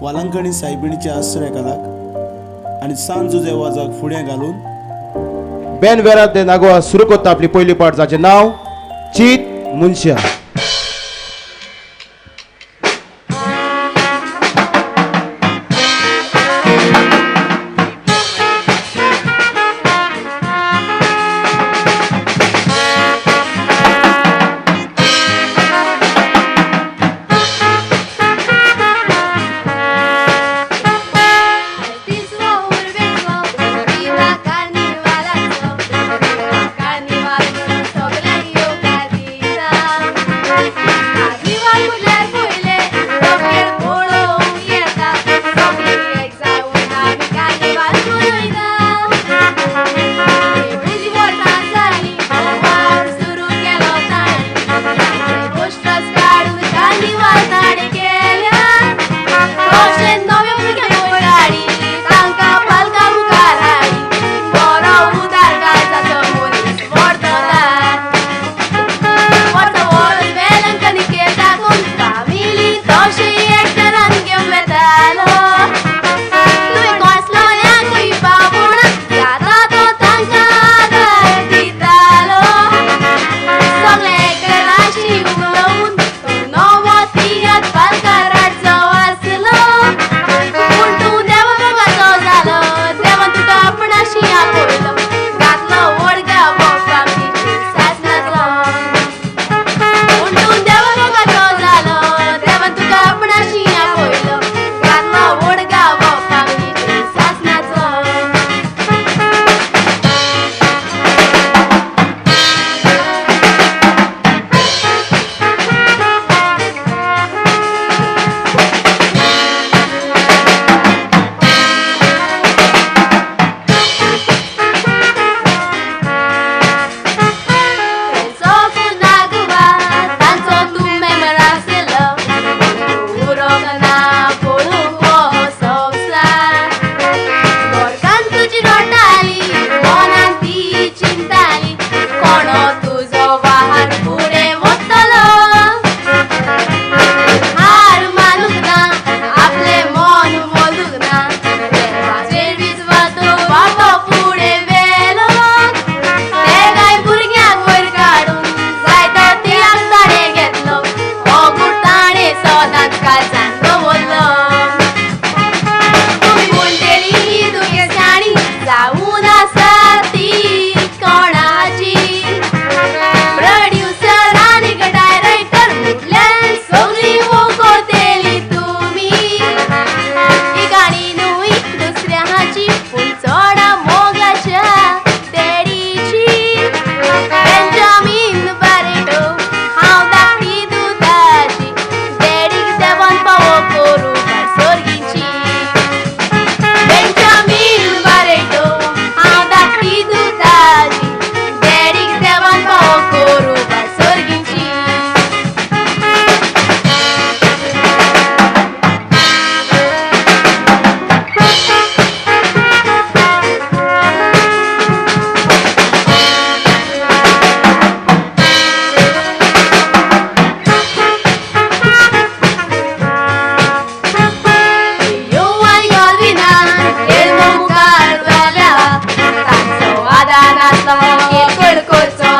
वालांकणी सायबिणीच्या आश्रयकालाक आनी सांजुजे वाजाक फुडें घालून बेन वेरात दे नागोआ सुरू करता आपली पहिली पाट जाचें नांव चीत मुनशा.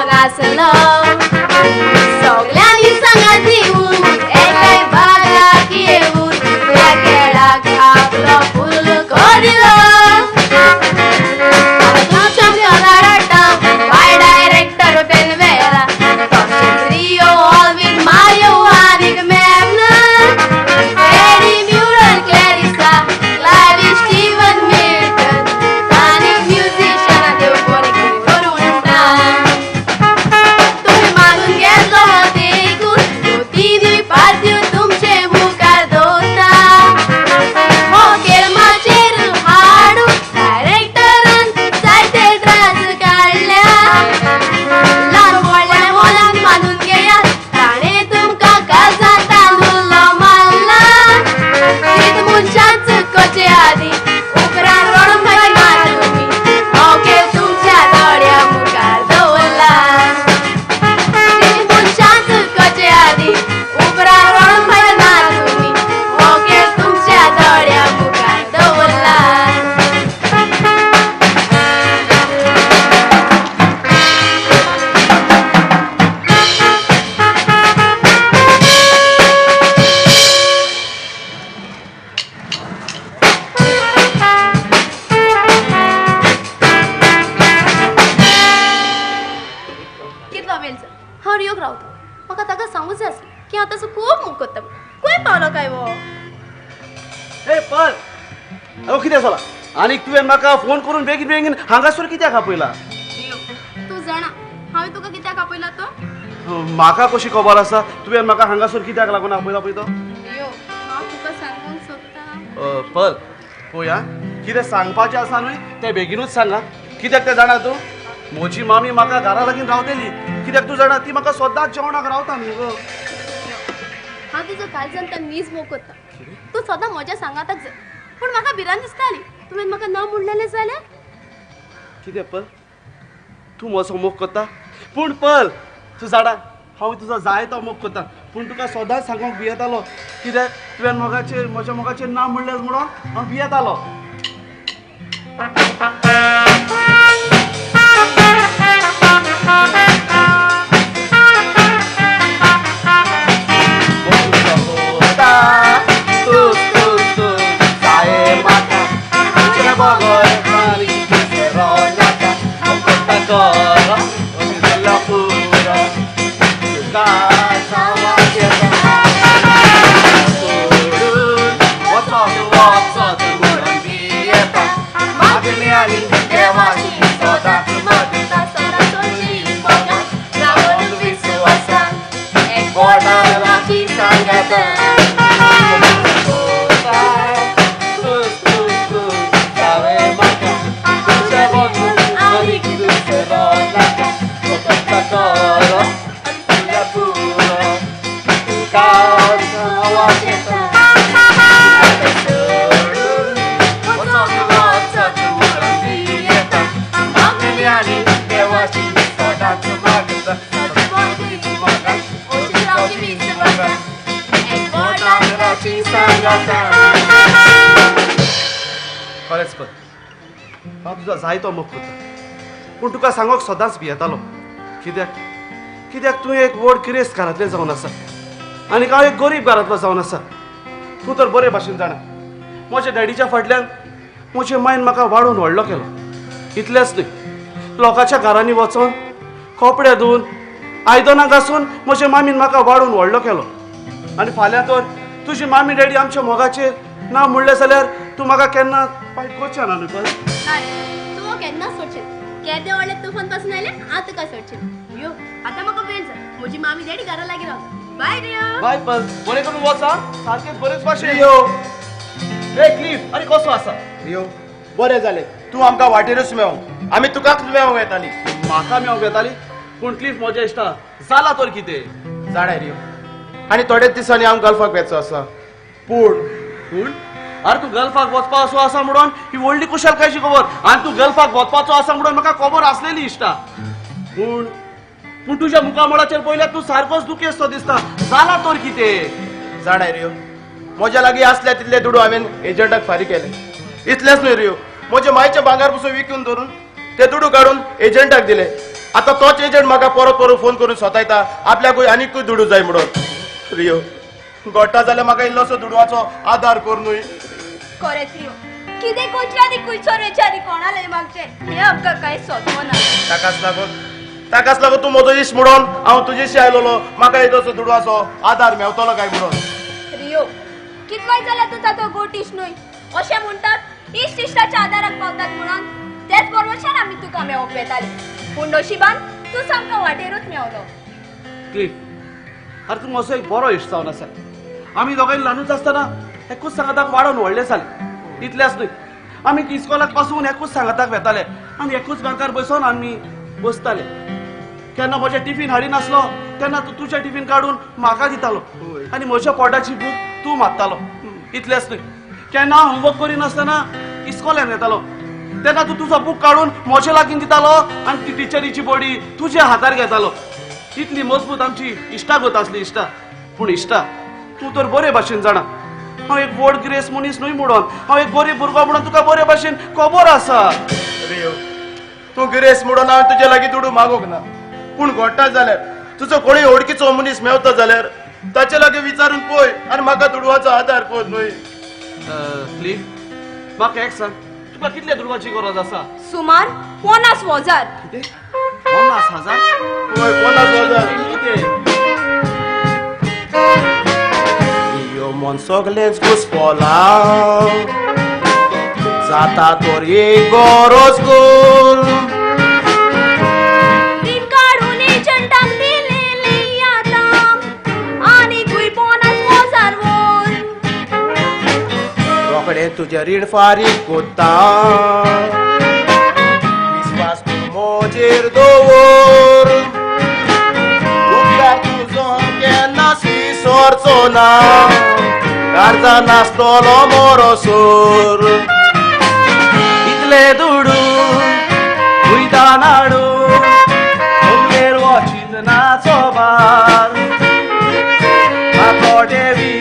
Nace el कितला वेळ जा हांव रियोक रावता म्हाका ताका सांगूच जाय आसलें की हांव तसो खूब मोग करता खंय पावलो काय वो ए पल अहो कितें जाला आनी तुवें म्हाका फोन करून बेगीन बेगीन हांगासर कित्याक आपयला तूं जाणा हांवें तुका कित्याक आपयला तो म्हाका कशी खबर आसा तुवें म्हाका हांगासर कित्याक लागून आपयला पळय तो रियो हांव तुका सांगूंक सोदतां पल पळया कितें सांगपाचें आसा न्हय तें बेगीनूच सांगा कित्याक तें जाणा तूं म्हजी मामी म्हाका घरा लागीं रावतली कित्याक तूं जाणा ती म्हाका सदांच जेवणाक रावता न्ही गो हांव तुजो कालच्यान नीज मोग करता तूं सदां म्हज्या सांगाताक जाय पूण म्हाका भिरांत दिसताली तुवें म्हाका न म्हणलेलें जाल्यार कितें पल तूं म्हजो मोग करता पूण पल तूं जाणा हांव तुजो जाय तो मोग करता पूण तुका सदांच सांगूंक भियेतालो कित्याक तुवें म्हज्या मोगाचेर ना म्हणलें म्हणून हांव भियेतालो खरेंच पळय हांव तुजो जाय तो मोग करता पूण तुका सांगोक सदांच भियेतालो कित्याक कित्याक तूं एक व्हड किरेस्त घरांतलें जावन आसा आनी हांव एक गरीब घरांतलो जावन आसा तूं तर बरे भाशेन जाणा म्हज्या डॅडीच्या फाटल्यान म्हजे मायन म्हाका वाडून व्हडलो केलो इतलेंच न्हय लोकांच्या घरांनी वचोन कपडे धुवन आयदनां घासून म्हज्या मामीन म्हाका वाडून व्हडलो केलो आनी फाल्यां तर तुजी मामी डॅडी आमच्या मोगाचेर ना म्हणलें जाल्यार तूं म्हाका केन्ना वायट करचें ना न्हय पळय नाय तूं केन्ना सोडचें केदें व्हडलें तुफान पासून आयलें हांव तुका सोडचें यो आतां म्हाका वेळ जाय म्हजी मामी डॅडी घरा लागीं रावता बाय रियो बाय पल बरें करून वचा सारकेंच बरेच भाशेन यो ए क्लीफ आनी कसो आसा रियो बरें जालें तूं आमकां वाटेरूच मेळोंक आमी तुकाच मेळोंक येताली म्हाका मेळोंक येताली पूण क्लीफ म्हज्या इश्टा जाला तर कितें जाणा रियो आनी थोड्याच दिसांनी हांव गल्फाक वचचो आसा पूण पूण अरे तूं गल्फाक वचपा असो आसा म्हणून ही व्हडली कुशलकायची खबर आनी तूं गल्फाक वचपाचो आसा म्हणून म्हाका खबर आसलेली इश्टा पूण पूण तुज्या मुखामळाचेर पयल्यार तूं सारकोच दुखेस्त दिसता जाला तर कितें जाणा रियो म्हज्या लागीं आसल्या तितले दुडू हांवें एजंटाक फारीक केले इतलेंच न्हय रियो म्हजे मायचे भांगार पसून विकून धरून ते दुडू काडून एजंटाक दिले आतां तोच एजंट म्हाका परत परत फोन करून सोतायता आपल्याकूय आनीकूय दुडू जाय म्हणून रियो गोट्टा जाल्यार म्हाका इल्लोसो दुडवाचो आदार कर न्हय खरेंच रियो कितें करचें आनी खंयसर विचारी कोणाले मागचे हें आमकां कांय सोदना ताकाच लागून तूं म्हजो इश्ट म्हणून हांव तुजेशी आयलोलो म्हाका इल्लोसो दुडवाचो आदार मेवतलो काय म्हणून रियो कितलोय जाल्यार तूं ताचो गोट इश्ट न्हय अशें म्हणटात इश्ट इश्टाच्या आदाराक पावतात म्हणून तेच बरोबरच्यान आमी तुका मेळोवंक येताली पूण नशिबान तूं सामको वाटेरूच मेवलो क्लीफ अरे तूं म्हजो एक बरो इश्ट जावन आसा आमी दोगांय ल्हानूच आसतना एकूच सांगाताक वाडोवन व्हडले जाले इतलेंच न्हय आमी इस्कॉलाक पासून एकूच सांगाताक वेताले आनी एकूच बँकार बसून आमी बसताले केन्ना म्हजें टिफीन हाडिनासलो तेन्ना तूं तुजें टिफीन काडून म्हाका दितालो आनी म्हज्या पोटाची भूक तूं मारतालो इतलेंच न्हय केन्ना हांव होमवर्क करिनासतना इस्कॉलान येतालो तेन्ना तूं तुजो बूक काडून म्हज्या लागीं दितालो आनी ती टिचरीची बॉडी तुज्या हातार घेतालो इतली मजबूत आमची इश्टागत आसली इश्टा पूण इश्टा तूं तर बरे भाशेन जाणा हांव एक व्हड गिरेस्त मनीस न्हय म्हणून हांव एक गरीब भुरगो म्हणून तुका बरे भाशेन खबर आसा रियो तूं गिरेस्त म्हणून हांव तुजे लागीं दुडू मागोंक ना पूण घोट्टा जाल्यार तुजो कोणूय ओळखीचो मनीस मेवता जाल्यार ताचे लागीं विचारून पळय आनी म्हाका दुडवाचो आदार कर न्हय क्लीफ म्हाका एक सांग तुका कितले दुडवाची गरज आसा सुमार 50,000 50,000 पळय 50,000 म्हणून सगळेच घुसपोला जाता तर एक गरज कर रीण काढून एजंटाक दिलेली आता आणि कुई बोनस मोजारवून रोकडे तुझे रीण फारीक कोत्ता विश्वास तू मोजेर दवर उपकार तुजो केन्नाच विसरचो ना कर्जा नासतलो मोरसोर इतले दुडू उयता नाडू उगेर वचीत नाचो बार म्हाको देवी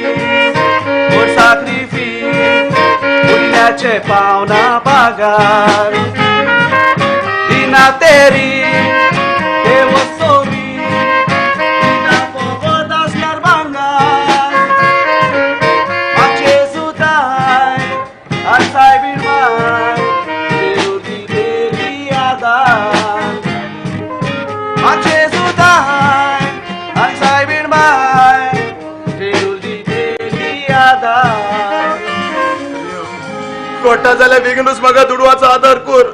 और साक्रिफीस उयल्याचे पावना पागार दिना तेरी हे वसोरी दिना पोगोत आसल्यार भांगार मागचे सुताय आसाय बिरमाय देवरी देवी आदार मागचे सुताय आसाय बिरमाय देवरी देवी आदार कोटा जाल्यार बेगीनूच म्हाका दुडवाचो आदार कर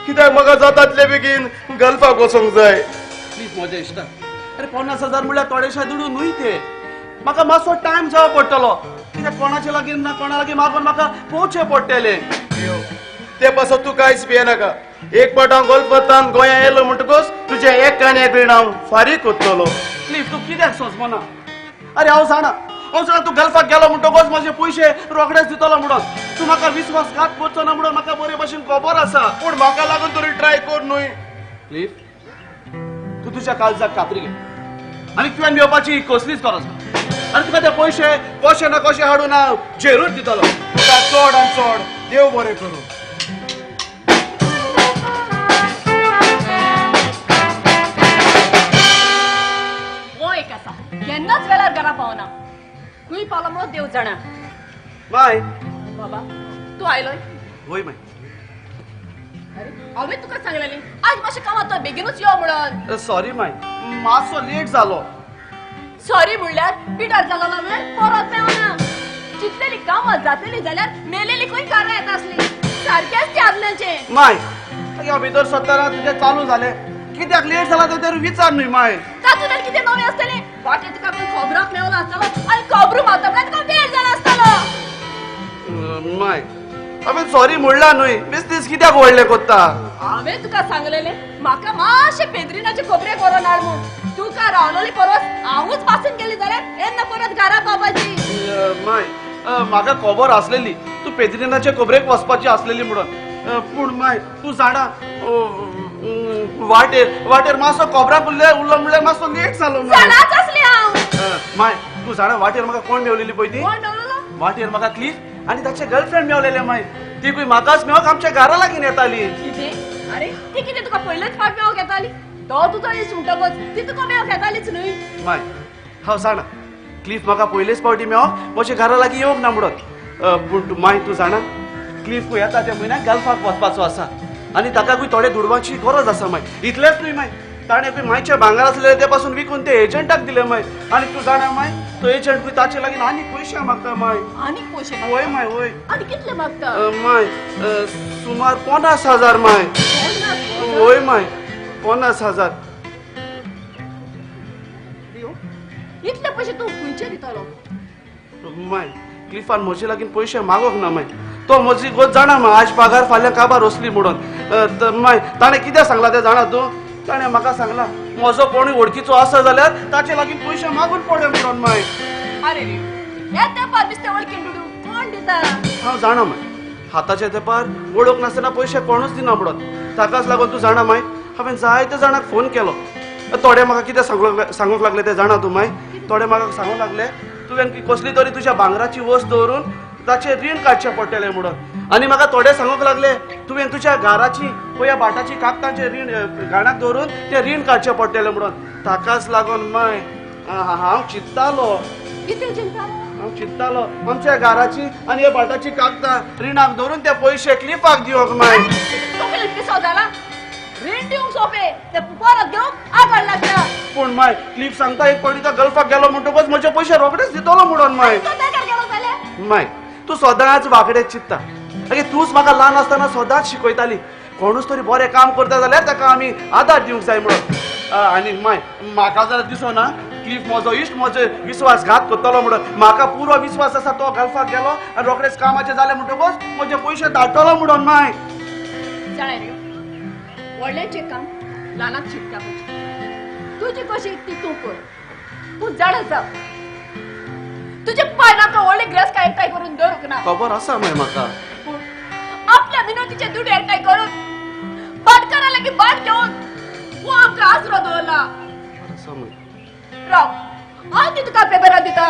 कित्याक म्हाका जाता तितले बेगीन गल्फाक वचूंक जाय प्लीज म्हज्या इश्टा अरे 50,000 म्हणल्यार थोडेशे दुडू न्हय ते म्हाका मातसो टायम जावो पडटलो कित्याक कोणाचे लागीं ना कोणा लागीं मागून म्हाका पोवचें पडटलें ते पासत तूं कांयच भियेनाका एक पावट गोलपतान गोंया येयलो म्हणटकूच तुजें एक काण्याक बीन हांव फारीक करतलो प्लीज तूं कित्याक सोंसमना अरे हांव जाणा तूं गल्फाक गेलो म्हणटकूच म्हजे पयशे रोखडेच दितलो म्हणून तूं म्हाका विश्वासघात करचो ना म्हणून म्हाका बरे भशेन खबर आसा पूण म्हाका लागून तरी ट्राय कर न्हय प्लीज तूं तुज्या काळजाक कातरी घे आनी तुवें येवपाची कसलीच गरज ना आनी तुका ते पयशे कशे ना कशे हाडून हांव झेरूच दितलो तुका चड आनी चड देव बरें करूं हो एक आसा केन्नाच वेळार घरा पावना खूंय पावलो म्हणून देव जाणा माय बाबा तू आयलोय वय माय अरे हांवें तुका सांगलेली आज मातशें कामात तो बेगीनूच यो म्हणून सॉरी माय मातसो लेट जालो सॉरी म्हणल्यार पिटार जालो ना वेळ परत मेवना चिंतलेली कामां जातली जाल्यार मेलेली खंय घरा येता आसली सारकेंच ते आदल्याचे माय ह्या भितर सत्तरा तुजें चालू जालें कित्याक लेट जाला तर विचार न्हय माय तातूंत कितें नवें आसतलें वाटेर तुका कोण खबराक मेवलो आसतलो आनी खबरू मारता तुका वेळ जाला आसतलो माय हांवें सॉरी म्हणला न्हय बिझनेस कित्याक व्हडलें कोत्ता हांवें तुका सांगलेलें म्हाका मातशे पेद्रिनाचे खबरे करून हाड म्हूण तुका रावलोली परस हांवूच पासून गेली जाल्यार येन्ना परत घरा पावपाची माय म्हाका खबर आसलेली तूं पेद्रिनाचे खबरेक वचपाची आसलेली म्हणून पूण माय तूं जाणा वाटेर मातसो खबराक उरलो म्हणल्यार मातसो लेट जालो माय जाणाच आसली हांव माय तूं जाणा वाटेर म्हाका कोण मेवलेली पळय ती कोण मेवलो वाटेर म्हाका क्लीफ आनी ताचे गर्लफ्रेंड मेवलेले माय ती पळय म्हाकाच मेवक आमच्या घरा लागीं येताली कितें अरे ती कितें तुका पयलेच फावट मेवक येताली तो तुजो इश्ट म्हणटकच ती तुका मेवक येतालीच न्हय माय हांव जाणा क्लीफ म्हाका पयलेच फावटी मेवक म्हज्या घरा लागीं येवंक ना म्हणून पूण माय तूं जाणा क्लीफ येता त्या म्हयन्याक गल्फाक वचपाचो आसा आनी ताकाकूय थोडे दुडवांची गरज आसा माय इतलेंच न्हय माय ताणें पळय मायचे भांगर आसलेले ते पासून विकून ते एजंटाक दिले माय आनी तूं जाणा माय तो एजंट पळय ताचे लागीं आनी पयशे मागता माय आनी पयशे वय माय वय आनी कितले मागता माय सुमार 50,000 माय वय माय 50,000 इतले पयशे तूं खंयचे दितलो माय क्लिफान म्हजे लागीं पयशे मागोंक ना माय तो म्हजी गोत जाणा माय आज पगार फाल्यां काबार वसली म्हणून माय ताणें कितें सांगलां तें जाणा तूं ताणें म्हाका सांगलां म्हजो कोणूय वळखीचो आसा जाल्यार ताचे लागीं पयशे मागून पडे म्हणून माय अरे रे हे तेंपार बिस्ते वळखीन दुडू कोण दिता हांव जाणा माय हाताच्या तेंपार वळख नासतना पयशे कोणूच दिना म्हणून ताकाच लागून तूं जाणा माय हांवें जायत्या जाणांक फोन केलो थोडे म्हाका कितें सांगूंक लागले ते जाणा तूं माय थोडे म्हाका सांगूंक लागले तुवें कसली तरी तुज्या भांगराची वस्त दवरून ताचे रीण काडचें पडटलें म्हणून आनी म्हाका थोडे सांगूंक लागले तुवें तुज्या घराची ह्या बाटाची कागदांचे रीण घाणाक दवरून ते रीण काडचें पडटलें म्हणून ताकाच लागून माय हांव चिंत्तालो कितें चिंता हांव चिंत्तालो आमच्या घराची आनी ह्या बाटाची कागदां रिणाक दवरून ते पयशे क्लिपाक दिवंक माय तो पिसो जाला रीण दिवंक सोपे ते परत घेवंक आगळ लागता पूण माय क्लिप सांगता एक पडी तो गल्फाक गेलो म्हणटकच म्हजे पयशे रोखडेच दितलो म्हणून माय तो तेकार गेलो जाल्यार माय तू सदांच वांकडेच चित्ता आगे तूच म्हाका ल्हान आसतना सदांच शिकयताली कोणूच तरी बरें काम करता जाल्यार ताका आमी आदार दिवंक जाय म्हणून आनी माय म्हाका जाल्यार दिसना क्लिफ म्हजो इश्ट म्हजो विश्वासघात करतलो म्हणून म्हाका पुरो विश्वास आसा तो गल्फाक गेलो आनी रोखडेच कामाचें जालें म्हणटकच म्हजे पयशे धाडटलो म्हणून माय जाणाय रे व्हडलेंचें काम ल्हानाक शिकता तुजी कशी ती तूं कर तूं जाण आसा तुजे पांय नाका व्हडले ग्रेस काय एकठांय करून दवरूंक ना खबर आसा माय म्हाका पूण आपल्या मिनतीचे दुडे एकठांय करून भाटकारा लागीं भाट घेवन वो आमकां आसरो दवरला आसा माय राव हांव ती तुका पेपरार दिता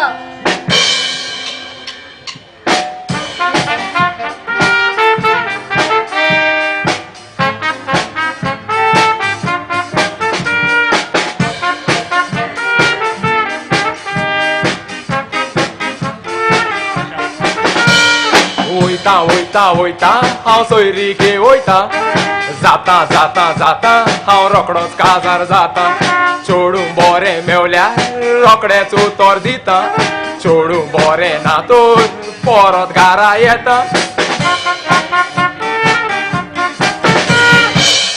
वयता वयता वयता हांव सोयरीके वयता जाता जाता जाता हांव रोकडोच काजार जाता चोडू बरें मेवल्यार रोकडेच उतर दिता चोडू बरें ना तर परत घरा येता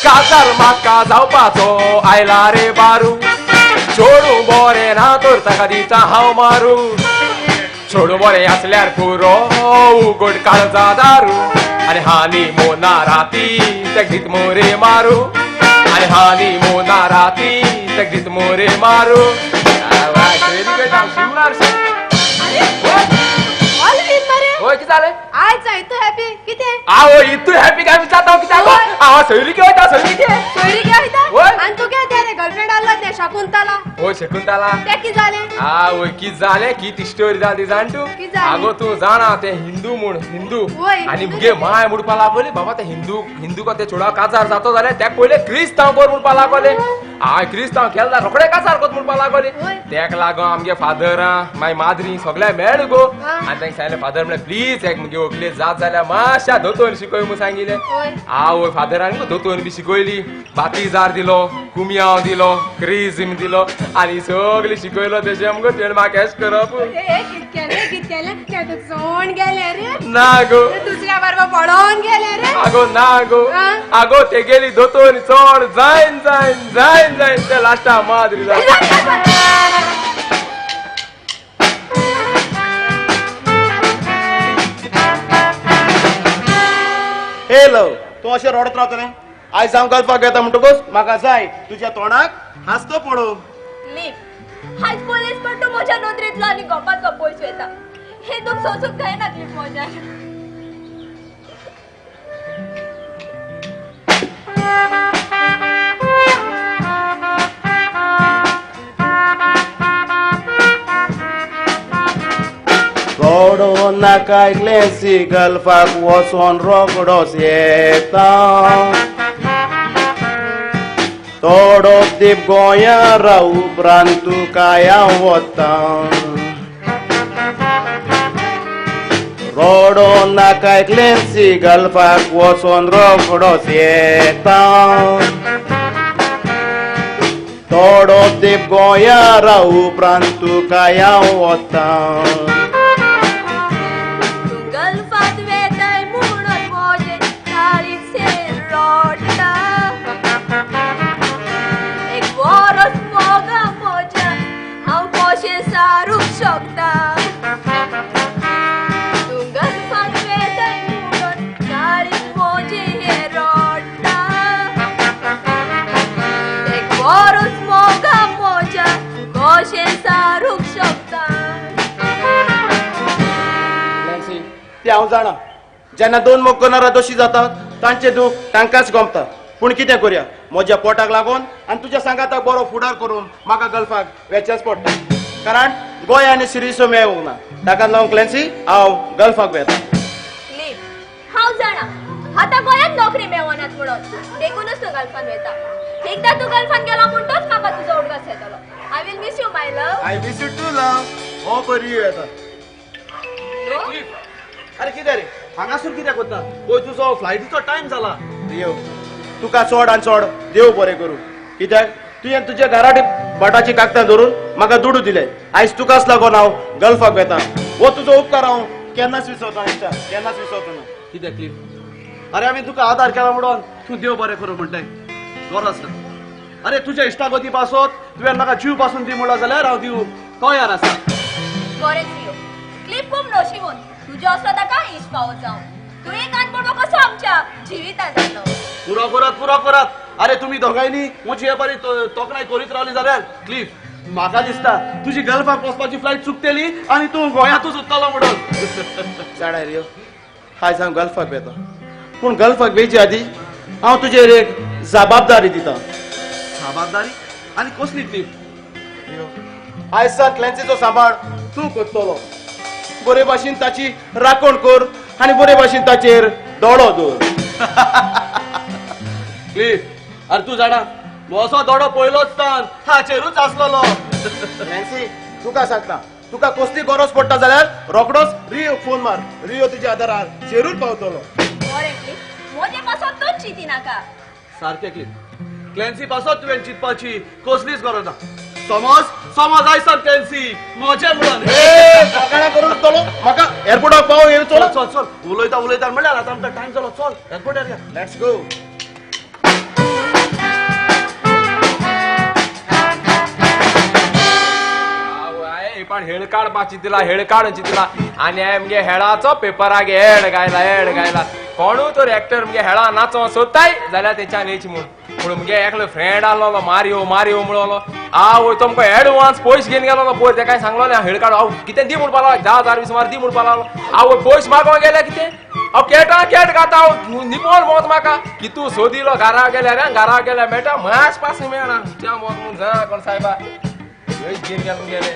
काजार म्हाका जावपाचो आयला रे बारू चोडू बरें ना तर ताका दिता हांव मारू छोडू बरें आसल्यार पुरो उगड काळजा दारू आनी हानी मोना राती तेक दीत मोरे मारू आनी हानी मोना राती तेक दीत मोरे मारू होय कितें जालें आयज तू हॅपी कितें आवो इतू हॅपी काय जाता कित्याक हांव सैली के वयता सैली के सोयरी घे वयता होय. आनी तू घे ते गर्लफ्रेंड आसलो ते शाकुंतला होय शकुंतला ते कितें जालें आवय कित जालें की ती स्टोरी जाली जाण तूं कित जाली? आगो तूं जाणा ते हिंदू म्हूण हिंदू होय, आनी हिंदू मुगे ते. माय म्हणपा लागली बाबा ते हिंदू को ते चोडा काजार जातो जाल्यार तेक पयले क्रिस्तांव कर म्हणपा लागले हांव क्रिस्तांव केला रोखडे काजार कोत म्हणपा लागले होय. तेक लागो आमगे फादरां मागीर माद्री सगळे मेळ गो हा. आनी तांकां सांगलें फादर म्हणलें प्लीज एक मुगे व्हंकले जात जाल्यार मातशा दोतोन शिकय म्हणून सांगिल्लें होय. आवय फादरान दोतोन बी शिकयली बातीजार दिलो कुमियांव दिलो क्रिज्म दिलो आनी सगळी शिकयलो तेजे आमगो तेण म्हाका एश करप कित केलें ते तू चोण गेले रे ना गो ते दुसऱ्या बरोबर पडोवन गेले रे आगो ना गो हा? आगो ते गेली दोतोन चोड जायन जायन जायन जायन ते लास्टा माद्री जाय हे लव तू अशें रडत रावतलें आयज हांव गल्फाक येता म्हणटकूच म्हाका जाय तुज्या तोंडाक हांसतो पडोवंक लीप हायच पोलीस पण तू म्हज्या नोंदरींतलो आनी गोपाचो पयस वेता हे दूख सोसूंक जायना लीप म्हज्या रोडो नाका इतलेंसी गल्फाक वचोन रोकडोच येता थोडो दीप गोंया राव उपरांत तुका हांव वता रोडो नाका इतलेंसी गल्फाक वचोन रोकडोच येता थोडो दीप गोंया राव उपरांत तुका हांव वता गल्फात वेताय म्हणून मोजे काळीचे रोडटा एक वरस मोगा मोजा हांव कशें सारूंक शकता तूं गल्फात वेताय म्हणून काळीक मोजे हे रोडटा एक वरस मोगा मोजा कशें सारूंक शकता ते हांव जाणा जेन्ना दोन मोग्गनारां दोशी जातात तांचे दूख तांकांच गमता पूण कितें करया म्हज्या पोटाक लागून आनी तुज्या सांगाताक बरो फुडार करून म्हाका गल्फाक वेचेंच पडटा कारण गोंय आनी सिरिसो मेळूंक ना ताका लागून क्लॅन्सी हांव गल्फाक वेता लीप हांव जाणा आतां गोंयांत नोकरी मेळनात म्हणून देखूनच तूं गल्फान वेता एकदां तूं गल्फान गेला म्हणटोच म्हाका तुजो उडगास येतलो I will miss you my love I wish you too love हो बरी येता अरे कितें रे हांगासून कित्याक वता पळय तुजो फ्लायटीचो टायम जाला देव तुका चड आनी चड देव बरें करूं कित्याक तुवें तुज्या घराटी कागदां धरून म्हाका दुडू दिले आयज तुकाच लागून हांव गल्फाक वेता हो तुजो उपकार हांव केन्नाच विसरता इश्टा केन्नाच विसरता ना कित्याक क्लिफ अरे आम्ही तुका आधार केला म्हणून तू देव बरें करूं म्हणटाय गरज ना अरे तुज्या इश्टागती पासत तुवें म्हाका जीव पासून दी म्हणला जाल्यार हांव दिवं तयार आसा बरेंच रियो क्लिप खूप नशिबून तुझ्या असलो ताका इश्ट पावत जावं तू एक आन पडलो कसो आमच्या जिवितांत जालो पुरो करात अरे तुम्ही दोगांयनी म्हजी हे बरी तोखणाय करीत रावली जाल्यार क्लिफ म्हाका दिसता तुजी गल्फाक वचपाची फ्लायट चुकतेली आनी तूं गोंयांतूच उरतलो म्हणून जाणा रियो हायज हांव गल्फाक वेता पूण गल्फाक वेचे आदी हांव तुजेर एक जबाबदारी दिता जबाबदारी आनी कसली क्लिफ आयज सावन क्लॅन्सीचो सांबाळ तूं करतलो बरे भाशेन ताची राखण कर आनी बरे भाशेन ताचेर दोळो दवर क्लिफ अरे तूं जाणा असो दोडो पयलोच तान हाचेरूच आसलोलो क्लॅन्सी तुका सांगता तुका कसली गरज पडटा जाल्यार रोखडोच रियो फोन मार रियो तुज्या आदारार शेरूच पावतलो बरें क्लिप मोजे पासत तूच चिती नाका सारकें क्लिफ क्लॅन्सी पासत तुवें चिंतपाची कसलीच गरज ना समज आयसान क्लॅन्सी म्हजें म्हणून सकाळा करून चलो म्हाका एअरपोर्टाक पाव येव चलो चल उलयता म्हणल्यार आतां आमकां टायम जालो चल एअरपोर्टार या लेट्स गो पण हेळ काडपाची दिला हेळ काडूची दिला आनी मगे हेळाचो पेपराक एड गायला कोणू तर एक्टर मगे हेळा नाचो सोदताय जाल्यार तेच्यान येची म्हणून मगे एकलो फ्रेंड आसलो मारियो म्हणलो हांव तुमकां एडवान्स पयस घेवन गेलो पयर तेका सांगलो न्ही हेळ काड हांव कितें दी म्हणपा लागलो 10,000 सुमार दी म्हणपा लागलो हांव पयस मागोंक गेल्यार कितें हांव केट घाता हांव निपोल मोत म्हाका की तूं सोदिलो घरा गेल्यार मेळटा मास पासून मेळना त्या मोत म्हूण जा कोण सायबा घेवन गेले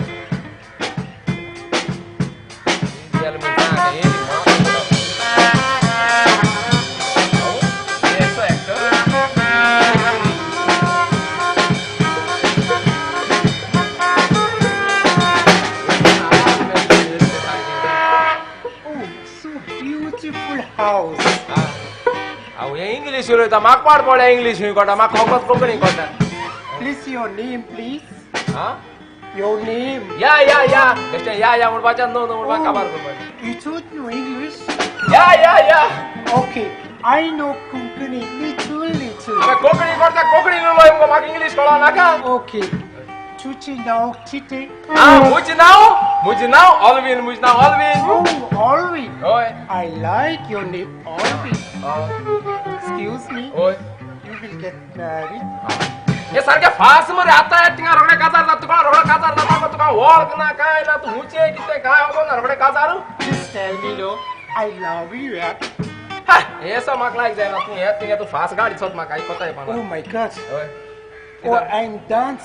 इंग्लिश उलयता म्हाका पाड पडल्या इंग्लिश कोटा म्हाका फकत Konkani Kota Please, your name, please. हा Your name. या बेश्टे या म्हणपाच्या नो म्हणपाक काबार करपाची You don't know English? या Okay, I know Konkani little. अरे कोंकणी करता कोंकणी उलय म्हाका इंग्लिश कळना नाका Okay. Chuchi now, Chite. मुझे नाव ऑलविन Oh, Alvin. होय I like your name, Alvin. Excuse me. होय You will get married. हे सारखे फास मरे आता तिंगा रगडे काजार ना तुका रगडे काजार ना म्हाका तुका वळख ना काय ना तू हुचे किते काय होतो ना रगडे काजार Just tell me, no. I love you, yeah. हे सो म्हाका लायक जायना तू हे तिंगा तू फास गाडी चोत म्हाका कोताय पाना Oh my God. होय Oh, and dance.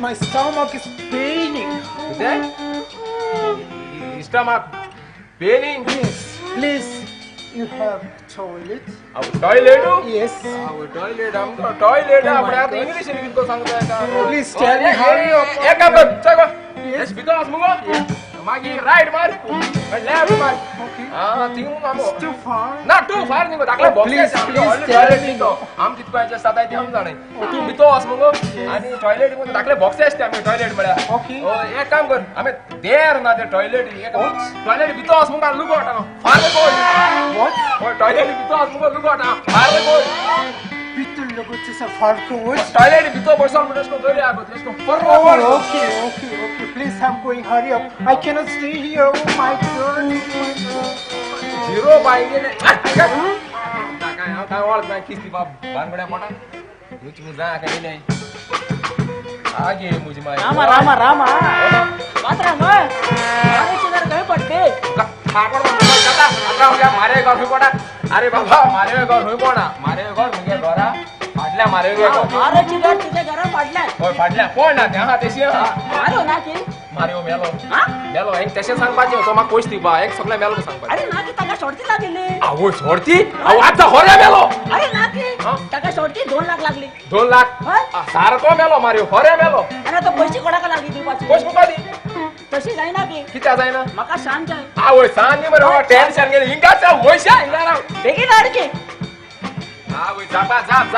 My stomach is paining. किते इष्टा म्हाक paining Yes, please. You have toilet? Toilet Yes. Toilet आमको टॉयलेट Oh my आपण आता God. इंग्लिश मध्ये कितो सांगताय का Please tell me, hurry up. एक काम कर चल एस बिकॉज मुगो मागी राइट मार लेफ्ट मार Okay. थिंग मुगो It's too far. ना टू फार निगो दाखले Oh, please, box tell me. आम तितको याच्या साताय ती आम जाणे तू बितो आस मुगो आणि टॉयलेट मध्ये दाखले बॉक्स असते आम्ही टॉयलेट म्हळ्या Okay. ओ एक काम कर आम्ही देर ना ते टॉयलेट एक टॉयलेट बितो आस मुगो लुगो हटा फार को What? ओ टॉयलेट बितो आस मुगो लुगो हटा फार को People look at this afterwards. Toilet बितो बसो म्हणसको दोरी आगो तेसको Oh, forward okay. Please, I'm going. Hurry up. I cannot stay here. Oh my God. Zero पाहिजे काय काय ओळख नाही किस्ती बाप बांगड्या मोठा तुझी मुजा काही नाही आगे मुझी माय रामा मात्र मारे चिदर गए पड़ते ठाकर कथा आता हो गया मारे घर हुई पड़ा अरे बाबा मारे घर हुई पड़ा मारे घर मुगे घरा फाटल्या मारे घर मारे चिदर तुझे घर पडलाय होय फाटल्या कोण ना त्या तेशी मारो ना की मारिओ मेलो हा मेलो एक तशें सांगपाचें तो म्हाका पयस दिवपा एक सगळें मेलो सांगपाचें अरे ना की ताका सोडती लागली आवय सोडती आवय आतां होऱ्या मेलो अरे ना की हा? ताका सोडती 2 लाख लागली 2 लाख हय? सारको मेलो मारिओ होऱ्या मेलो अरे तो पैसे कोणाक लागली दिवपाची पयस मुका दी तशी जायना की कित्या जायना म्हाका शांत जाय आवय सांग मरे टेन्शन गेली हिंगाचा वयशा हिंगा बेगीन हाड की आवय जापा जाप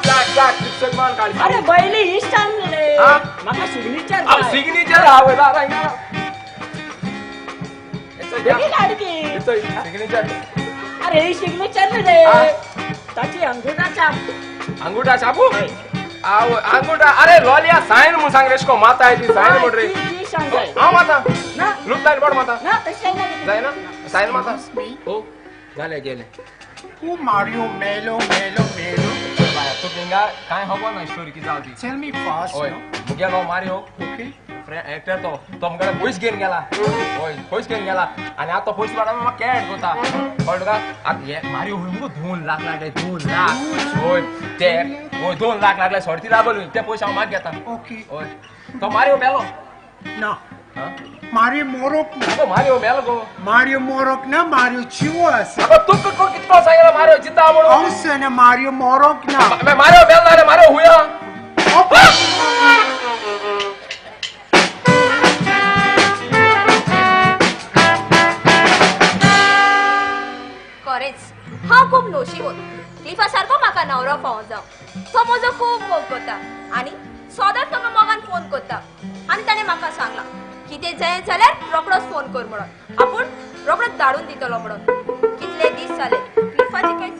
पिक्चर मान काढ अरे बैली इष्ट आणले हा? म्हाका सिग्नेचर सिग्नेचर आवय दादा हिंगा बेगीन हाड गे सिग्नेचर अरे सिग्नेचर रे आ. ताची अंगुठा छाप अंगूठा छापू आओ अंगूठा अरे लॉलिया साइन मु सांग रेशको माता आहे ती साइन मोड रे जी सांगाय हा माता ना लुक ताईल बड माता ना तशें नाही जाय ना साइन माता हो झाले गेले Oh, Mario, Melo, Melo, Melo. तू गेंगा काय हवो ना स्टोरी की जावती Tell me fast, ओय no? मुग्या नो मारियो Okay. एक्टर तो तुमकडे पयस घेऊन गेला होय पयस घेऊन गेला आणि आता पयस वाडा मग कॅट होता कळलं का आता हे मारियो होय मग 2 लाख लागले 2 लाख होय ते होय 2 लाख लागले सोडती दाबल ते पैसे हांव माग घेता Okay. होय तो मारियो मेलो No. हा Mario Morok na. अगो मारियो मेलो गो Mario Morok na, Mario Chiwas. अगो तू को कितना सांगितलं मारियो जिता म्हणून Also na Mario Morok na. मैं मारियो मेल ना रे मारियो हुया खरेंच हांव खूब नोशीब क्लिफा सारको म्हाका नवरो पावों जावं तो म्हजो खूब मोग करता आनी सदांच म्हाका मोगान फोन करता आनी ताणें म्हाका सांगलां कितें जाय जाल्यार रोखडोच फोन कर म्हणून आपूण रोखडोच धाडून दितलो म्हणून कितले दीस जाले क्लिफाची कांय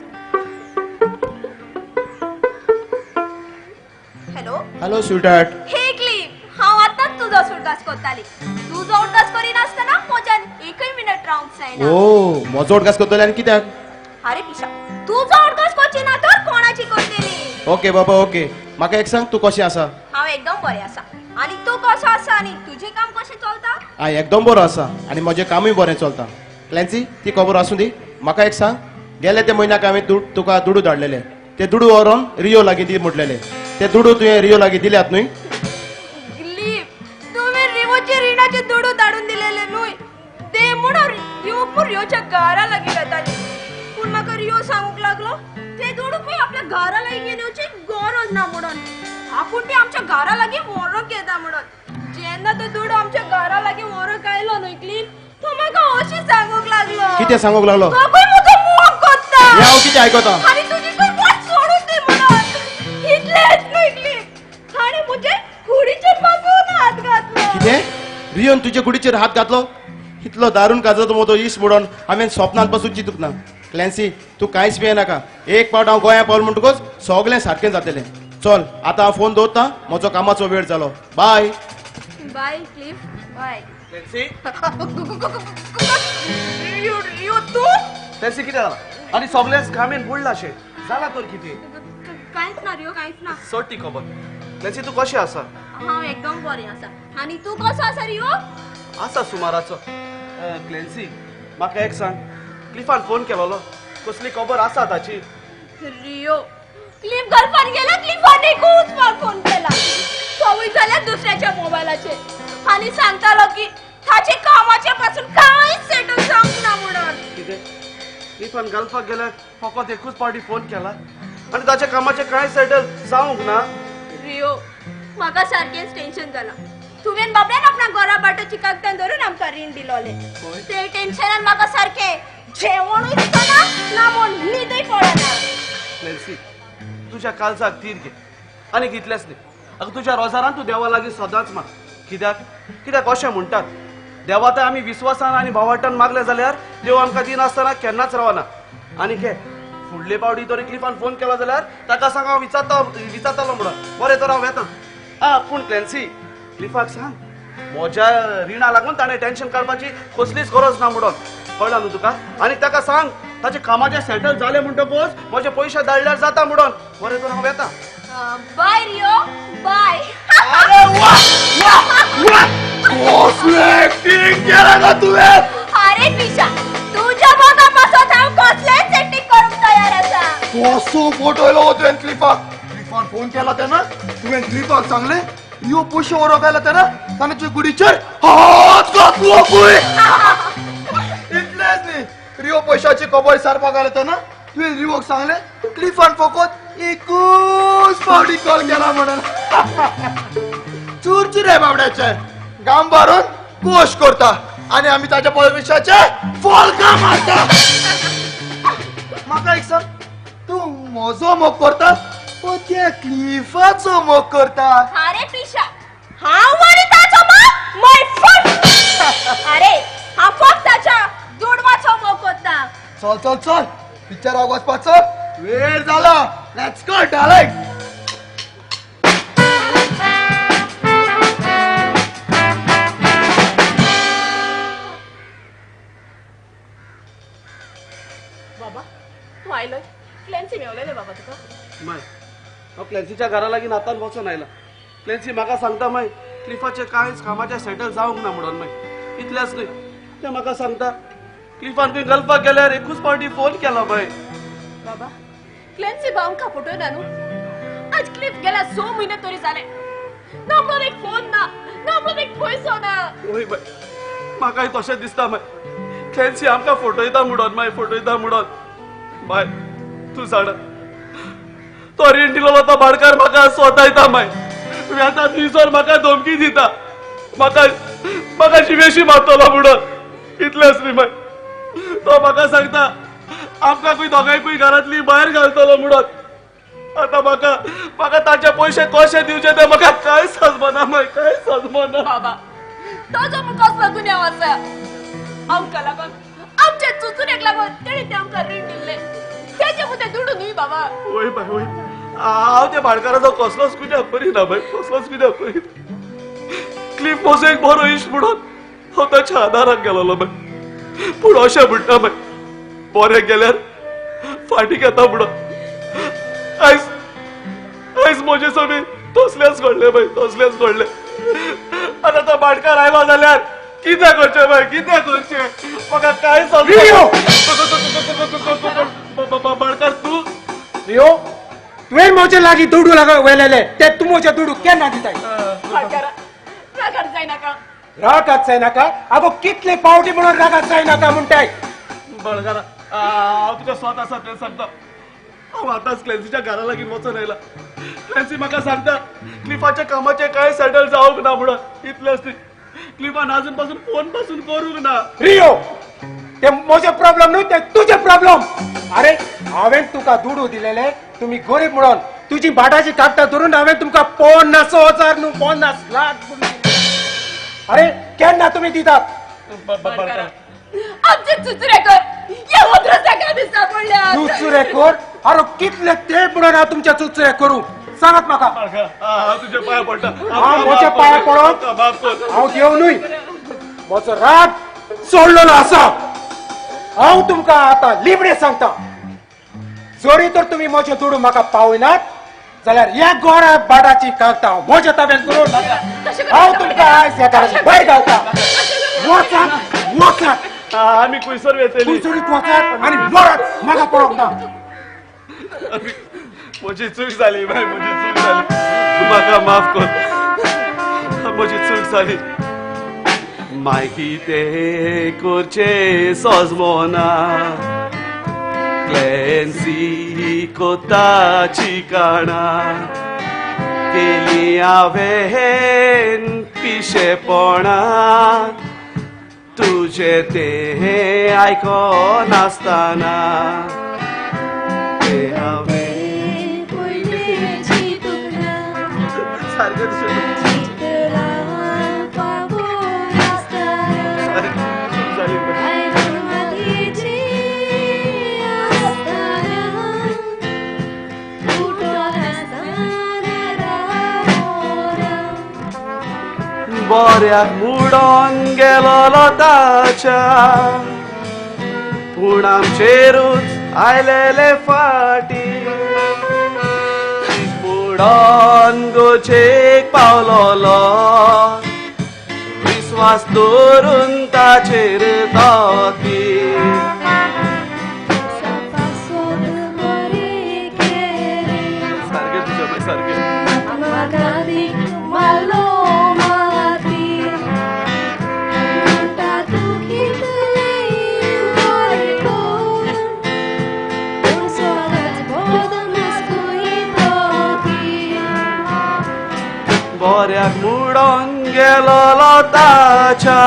हॅलो हॅलो स्वीटार्ट हे क्लिफ हांव आतांच तुजो सुडकास करताली तुजो उडकास करिनासतना म्हज्यान एकय मिनट रावंक जायना ओ म्हजो उडकास करतले आनी कित्याक अरे पिशा तुजो उडकास करची ना तर कोणाची करतली ओके बाबा ओके म्हाका एक सांग तू कशी आसा हांव एकदम बरें आसा आनी तू कसो आसा आनी तुजें काम कशें चलता हांव एकदम बरो आसा आनी म्हजें कामूय बरें चलता क्लॅन्सी ती खबर आसूं दी म्हाका एक सांग गेल्या त्या म्हयन्याक हांवें तुका दुडू धाडलेले ते दुडू व्हरोन रियो लागीं दी म्हटलेले ते दुडू तुवें रियो लागीं दिल्यात न्हय दिलीप तुवें रिवोचे रिणाचे दुडू धाडून दिलेले न्हय ते म्हणून रियोच्या घरा लागीं येताली पूण म्हाका रियो सांगूंक लागलो ते दुडू खंय आपल्या घरा लागीं येवची गरज ना म्हणून आपूण ती आमच्या घरा लागीं व्हरोंक येता म्हणून जेन्ना तो दुडू आमच्या घरा लागीं व्हरोंक आयलो न्हय क्लीन तो म्हाका अशें सांगूंक लागलो कितें सांगूंक लागलो तो खंय म्हजो मोग करता हें हांव कितें आयकता आनी तुजी खंय वाट सोडून दी म्हणून इतलेंच न्हय क्लीन ताणें म्हजे कुडीचेर पासून हात घातलो कितें रियोन तुजे कुडीचेर हात घातलो इतलो दारून काजो मोदो इश्ट म्हणून हांवें स्वप्नांत पासून चिंतूंक ना क्लॅन्सी तूं कांयच भियेनाका एक पावट हांव गोंया पावल म्हणटकूच सगळें सारकें जातलें चल आतां हांव फोन दवरतां म्हजो कामाचो वेळ जालो bye bye Cliff bye Clancy Rio तू क्लॅन्सी कितें जाला आनी सगळेच कामेन बुडला शे जाला तर कितें कांयच ना रियो कांयच ना सोड ती खबर क्लॅन्सी तू कशी आसा हांव एकदम बरें आसा आनी तू कसो आसा रियो आसा सुमाराचो क्लॅन्सी म्हाका एक सांग क्लिफान फोन केलोलो कसली खबर आसा ताची रियो क्लिफ घरपान गेला क्लिफानेकूच म्हाका फोन केला सवय जाल्यार दुसऱ्याच्या मोबायलाचेर आनी सांगतालो की ताचे कामाचे पासून कांयच सेटल जावंक ना म्हणून कितें क्लिफान गल्फाक गेल्यार फकत एकूच पावटी फोन केला आनी ताच्या कामाचे कांय सेटल जावंक ना रियो म्हाका सारकेंच टेन्शन जालां तुवें बाबड्यान आपणा घरा बाटाची कागदां धरून आमकां रीण दिलोलें ते टेन्शनान म्हाका सारकें जेवणूय दिसना ना म्हूण न्हीदय पडना क्लॅन्सी तुज्या काळजाक तीर घे आनी कितलेंच न्ही अगं तुज्या रोजारान तूं देवा लागीं सदांच माग कित्याक अशें म्हणटात देवा तर आमी विस्वासान आनी भावार्थान मागले जाल्यार देव आमकां दिनासतना केन्नाच रावना आनी घे फुडले पावटी तरी क्लिफान फोन केलो जाल्यार ताका सांग हांव विचारतालो म्हणून बरें तर हांव येता पूण क्लॅन्सी क्लिफाक सांग म्हज्या रिणा लागून ताणें टेन्शन काडपाची कसलीच गरज ना म्हणून कळ्ळां न्हू तुका आनी ताका सांग ताचे कामाचे सेटल जाले म्हणटकूच म्हजे पयशे धाडल्यार जाता म्हणून बरें तर हांव येता बाय रियो बाय अरे पिशा तुझ्या मोगापासून हांव कसलेच सेटिंग करूंक तयार आसा कसो फोटो येलो तुवें क्लिफान फोन केला तेन्ना तुवें क्लिफाक सांगलें यो पयशे व्हरोंक आयला तेन्ना ताणें तुजे कुडीचेर हात घातलो पळय इतलेंच न्ही रियो पयशाची खबर सारपाक आयला तेन्ना तुवें रियोक सांगलें क्लिफान फकत एकूच फावटी कॉल केला म्हणून चुरचुर रे बाबड्याचे गाम बारून गोश करता आनी आमी ताच्या पयशाचे फॉलका मारता म्हाका एक सांग तूं म्हजो मोग करता पण त्या क्लिफाचो मोग करता अरे पिशा हांव आणि ताचो माय फक्त अरे हांव फक्त ताच्या चल चल चल पिक्चराक वचपाचो वेळ जाला लेट्स गो डार्लिंग बाबा तू आयलोय क्लॅन्सी मेवलेले बाबा तुका माय हांव क्लॅन्सीच्या घरा लागीं आतां वचून आयला क्लॅन्सी म्हाका सांगता माय क्लिफाचे कांयच कामाचे सेटल जावंक ना म्हणून माय इतलेंच न्हय ते म्हाका सांगता क्लिफान खंय गल्फाक गेल्यार एकूच पावटी फोन केला माय बाबा क्लॅन्सी भावंका फोटो ना न्हू आज क्लिप गेल्या 6 महिने तरी जाले ना म्हणून एक फोन ना म्हणून एक पयसो ना ओय बाय म्हाकाय तशें दिसता माय क्लॅन्सी आमकां फोटयता म्हणून माय फोटयता म्हणून माय तूं जाणा तो रेंटिलो वता भाडकार म्हाका स्वता माय वेता दिसोन म्हाका धमकी दिता म्हाका शिवेशी मारतलो म्हणून इतलेंच न्ही माय तो म्हाका सांगता आमकां दोगांयकूय घरांतली भायर घालतलो म्हणून आतां म्हाका ताचे पयशे कशे दिवचे ते म्हाका कांय समजना माय कांय समजना बाबा तो जो कसला दुनिया आसा आमकां लागून आमच्या चुचुरेक लागून तेणी ते आमकां रीण दिल्ले तेचे मुते दुडू न्ही बाबा ओय बाय ओय हांव त्या भाडकाराचो कसलोच कित्याक करिना बाय कसलोच कित्याक करिना क्लिफ म्हजो एक बरो इश्ट म्हणून हांव ताच्या आदाराक गेलोलो बाय पूण अशें म्हणटा बाय बरें गेल्यार फाटीक येता म्हणून आयज म्हजे सगळे तसलेच घडले बाय तसलेच घडले आतां तो भाडकार आयलो जाल्यार कितें करचें बाय कितें करचें म्हाका कांय समजना भाडकार तूं रियो तुवें म्हजे लागीं दुडू वेलेले ते तूं म्हजे दुडू केन्ना दिताय रागार जायनाका रागात जायनाका आगो कितले पावटी म्हणून रागात जायनाका म्हणटाय बळगारा हांव तुका स्वत आसा तें सांगता हांव आतांच क्लॅन्सीच्या घरा लागीं वचून आयला क्लॅन्सी म्हाका सांगता क्लिफाच्या कामाचे कांय सेटल जावंक ना म्हणून इतलेंच न्ही क्लिफान आजून पासून फोन पासून करूंक ना रियो ते म्हजे प्रॉब्लेम न्हू ते तुझे प्रॉब्लेम अरे हांवें तुका दुडू दिलेले तुम्ही गरीब म्हणून तुझी भाटाची कागदां धरून हांवें तुमकां 50,000 न्हू 50 लाख अरे केन्ना तुम्ही दितात आमचे चुचुरेकर या उद्रसाका दिसा पडल्या चुचुरे कर अरे कितले ते म्हणून हांव तुमचे चुचुरे करू सांगात म्हाका हांव तुजे पांया पडटा हांव म्हज्या पांया पडोन हांव देव न्हय म्हजो राग सोडलेलो आसा हांव तुमकां आतां लिबडे सांगता जरी तर तुम्ही म्हजे दुडू म्हाका पावयनात जाल्यार ह्या गोरा बाटाची कागदां म्हज्या ताब्यांत करून हांव तुमकां आयज ह्या घराची भायर घालता वचात वचात आमी खंयसर वेतली कुंचुरीत वचात आनी परत म्हाका पळोवंक ना म्हजी चूक जाली बाय म्हजी चूक जाली तूं म्हाका माफ कर म्हजी चूक जाली मागीर ते करचे सजमोना क्लॅन्सी कोताची काणा केली हांवें पिशेपणा तुझे ते आयकोनासतना ते हांवें सारकें बऱ्याक मुडोन गेलो ताच्या पूण आमचेरूच आयलेले फाटी मुडोन गोचेक पावलोलो विश्वास दवरून ताचेर दोती सारकें तुजें बाय सारकें बऱ्याक मुडोन गेलो ताच्या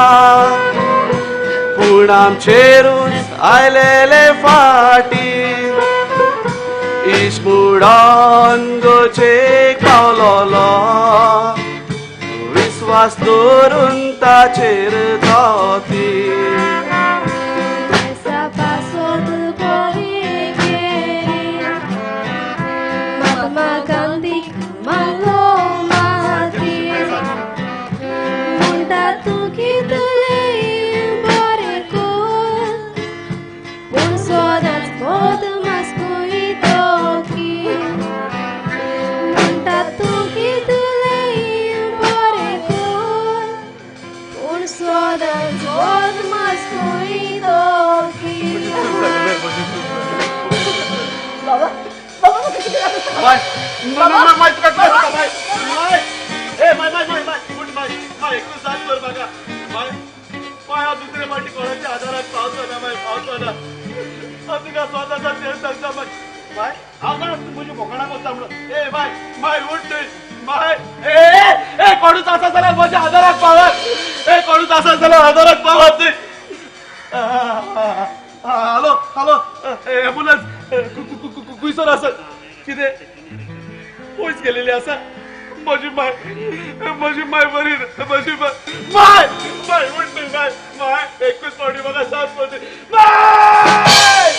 पूण आमचेरूच आयलेले फाटी इश्क मुडोन गोचेक पावलोलो विश्वास दवरून ताचेर दोती म्हणटा तूं कितलें बरें कोर पूण सोदांच बदमास पळयतो की म्हणटा तूं कितलें बरें कोर पूण सोदांच बदमास पळयतो की बाबा बाबा मग किती लागतं? माय माय तुका काय होता माय माय ए माय माय माय माय उठ माय माय एकूच साथ कर बघा माय माय हा दुसऱ्या पाठी कोणाच्या आधारात पावतो ना माय पावतो ना हा तुका स्वतःचा तेल सांगता माय माय आगा तू म्हणजे भोकणा कोणता म्हणून ए माय माय उठ नाही माय ए कोणूच असा झाला माझ्या आधारात पावत ए कोणूच असा झाला आधारात पावत नाही हॅलो हॅलो एम्बुलन्स कुसर असत किती पोच गेलेली असा माझी माय बरी माझी माय माय उठते माय माय एकच पावडी बघा सात पडते माय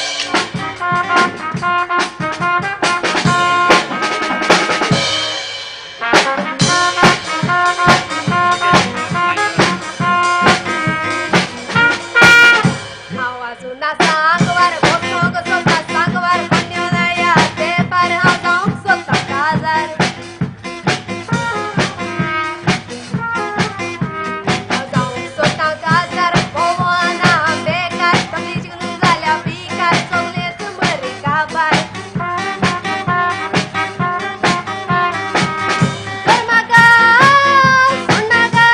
आवाजूना सांगवार बोलतो ग स्वतः सांगवार पुण्योदया ते पार हांव जावंक सोदता काजार हांव जावंक सोदता काजार भोवना बेकार तमली शिकून जाल्या पिकार सगळेच बरी काबार तर म्हाका सुनाका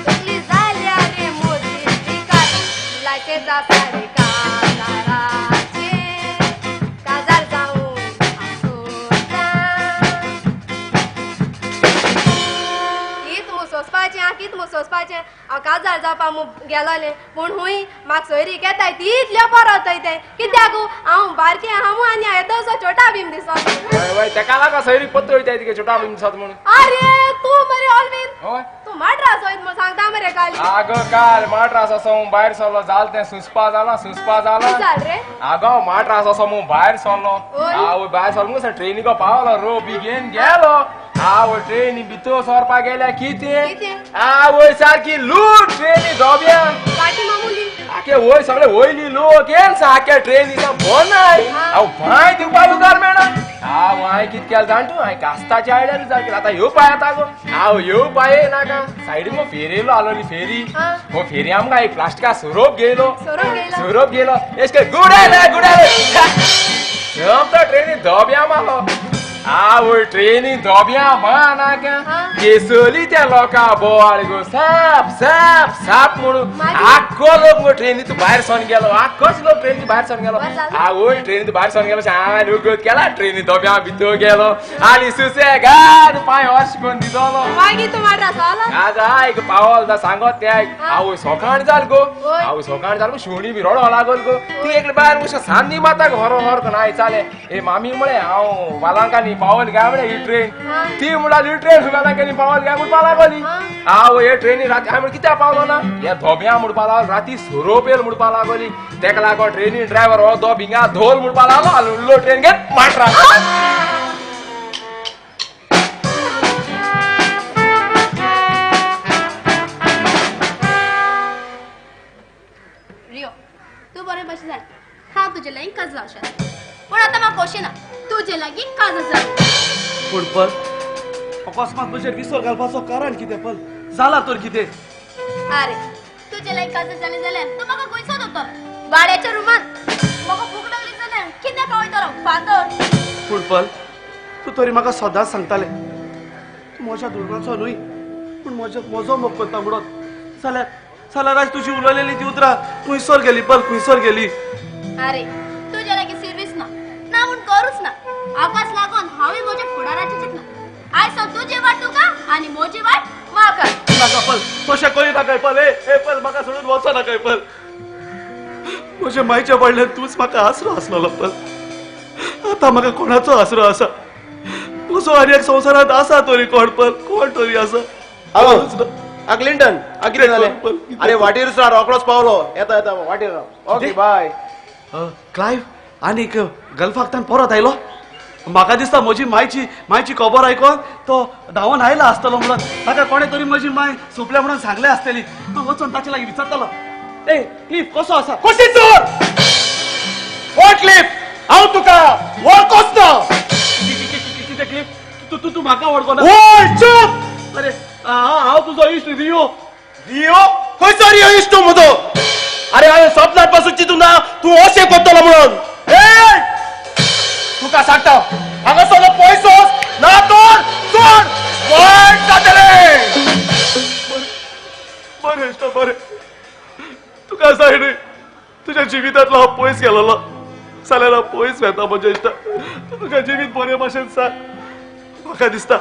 तकली जाल्या रे मोदी पिकार लायके जाता रे काजाराचे काजार जाऊन कित सोसपाचें हांव काजार जावपा गेलोलें पूण हुंय म्हाका सोयरीक येताय तितल्यो परत वयताय कित्याक हांव बारकें हांव आनी येदोसो छोटा भीम दिसता तेका लागो सैरीक पत्र वयताय तुगे छोटा बीन दिसत म्हणून अरे तू मरे ऑलवेज होय तू माड्रास वयत म्हूण सांगता मरे काली आगो काल माट्रास असो भायर सरलो जाल तें सुस्पा जाला जाल रे आगो माट्रास असो मग भायर सरलो ओय. हांव भायर सरलो मग ट्रेनीको पावलो रो बेगीन गेलो हांव ट्रेनी भितर सरपा गेल्या कितें? कितें हांव सारकी लूट ट्रेनी धोब्या पाटी मामुली आखे वय सगळे वयली लोक येन सारख्या ट्रेनीचा बोनाय हांव भाय दिवपाक उदार मेळना हांव हांय कित केलें जाणटू हांय कास्ताच्या आयड्यार विचार केला आतां येवपा येता गो हांव येवपा नाका सायडीन मग फेरयलो आलोली फेरी हा. हो फेरी आमकां एक प्लास्टिका सोरोप घेयलो सोरोप गेलो एशके गुडाले तो ट्रेनी धोब्या मारलो हांव ट्रेनी धोब्या मानाका हा. केसली त्या लोका बोवाळ गो साप साप साप म्हणून मागीर? आख्खो लोक मग ट्रेनीत भायर सोन गेलो आख्खोच लोक ट्रेनीत भायर सोन गेलो बस जालें? हांव ट्रेनीत भायर सोन गेलो शान उगत केला ट्रेनी धोब्या भितर गेलो आनी सुसेगाद पांय हर्श करून दितलो मागीर तूं माड्रास आला आज आयक पावल दा सांगत ते आयक हा. हांव सोकाण जाल गो ओय. हांव सोकाण जाल शिवणी बी रडो लागल गो ती एक भायर मुशा सांदी माताक हरो हर करून आय चाले ए मामी म्हळे हांव वालांकानी पावल गा म्हणे ही ट्रेन हा. ती म्हणाली ट्रेन वालांकानी पावल गा म्हणून लागली हा. हांव हे ट्रेनी राती हांव कित्याक पावलो ना हे धोब्या म्हणपा लागलो राती सोरोपेल म्हणपा लागली तेका लागून ट्रेनी ड्रायव्हर हो धोबिंगा धोल म्हणपा लागलो आनी उरलो ट्रेन घेत माटरा रियो तू बरें भशेन जाय हांव तुजे लागीं काज लावशात पूण आतां म्हाका खोशी ना तुजे लागीं काज जाय पूण पल अकस्मात म्हजेर विसर घालपाचो कारण कितें पल जाला तर कितें अरे तुजे लागीं काज जालें जाल्यार तूं म्हाका खंय सोदतलो भाड्याच्या रुमान म्हाका भूक लागली जाल्यार कित्याक वयतलो फातर पूण पल तूं तरी म्हाका सदांच सांगताले तूं म्हज्या धोरणाचो न्हय पूण म्हजो मोग करता म्हणून जाल्यार आज तुजी उलयलेली ती उतरां खुंयसर गेली पल खुंयसर गेली अरे तुजे लागीं सर्वीस ना ना म्हूण करूच ना आकाश लागून हांवें म्हज्या फुडाराचें चिंतलां आयज सावन तुजी वाट तुका आनी म्हजी वाट म्हाका नाका पल तशें करी नाकाय पल ए पल म्हाका सोडून वचो नाकाय पल म्हज्या मायच्या वाडल्यान तूंच म्हाका आसरो आसलोलो पल आतां म्हाका कोणाचो आसरो आसा म्हजो आनी एक संवसारांत आसा तरी कोण पल कोण तरी आसा हॅलो क्लिंटन कितें जालें अरे वाटेर राव रोकडोच पावलो येता येता वाटेर राव ओके बाय क्लायव आनीक गल्फाकतान परत आयलो म्हाका दिसता म्हजी मायची खबर आयकोन तो धांवन आयला आसतलो म्हणून ताका कोणे तरी म्हजी माय सोंपल्या म्हणून सांगले आसतली हांव वचून ताचे लागीं विचारतलो ए क्लिफ कसो आसा कशी चोर क्लिप हांव तुका वळखोच ना कितें क्लिफ तू म्हाका वळखो ना ओय चूप अरे हांव तुजो इश्ट रियो रियो खंयचो रियो इश्ट म्हजो अरे हांवें सपनांत पासून चिंतून ना तूं अशें करतलो म्हणून ए तुका सांगता हांगासरलो पयसो ना तर चोर वायट जातलें बरें इश्ट बरें तुका जाय न्ही तुज्या जिवितांतलो हांव पयस गेलोलो जाल्यार हांव पयस वेता म्हज्या इश्टा तुका जिवीत बरे भाशेन सांग म्हाका दिसता